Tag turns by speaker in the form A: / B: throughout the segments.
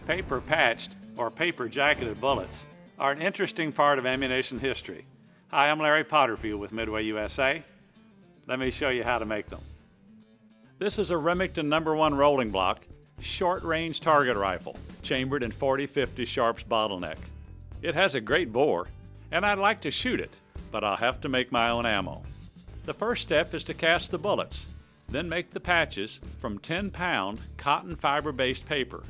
A: Paper patched or paper jacketed bullets are an interesting part of ammunition history. Hi, I'm Larry Potterfield with Midway USA. Let me show you how to make them. This is a Remington No. 1 rolling block, short-range target rifle, chambered in 40-50 Sharps Bottleneck. It has a great bore, and I'd like to shoot it, but I'll have to make my own ammo. The first step is to cast the bullets, then make the patches from 10-pound cotton fiber-based paper.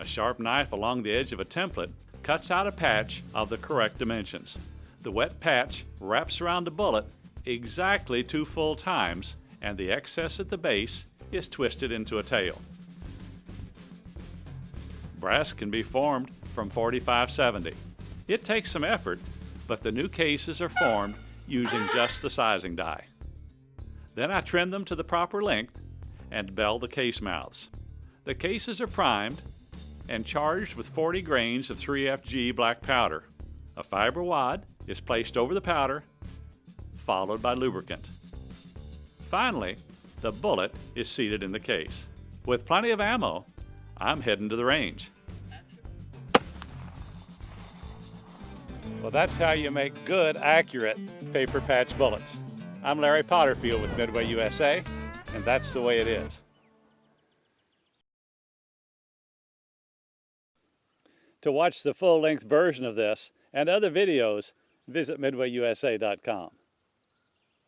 A: A sharp knife along the edge of a template cuts out a patch of the correct dimensions. The wet patch wraps around the bullet exactly 2 full times, and the excess at the base is twisted into a tail. Brass can be formed from 45/70. It takes some effort, but the new cases are formed using just the sizing die. Then I trim them to the proper length and bell the case mouths. The cases are primed and charged with 40 grains of 3FG black powder. A fiber wad is placed over the powder, followed by lubricant. Finally, the bullet is seated in the case. With plenty of ammo, I'm heading to the range. Well, that's how you make good, accurate paper patch bullets. I'm Larry Potterfield with Midway USA, and that's the way it is. To watch the full-length version of this and other videos, visit MidwayUSA.com.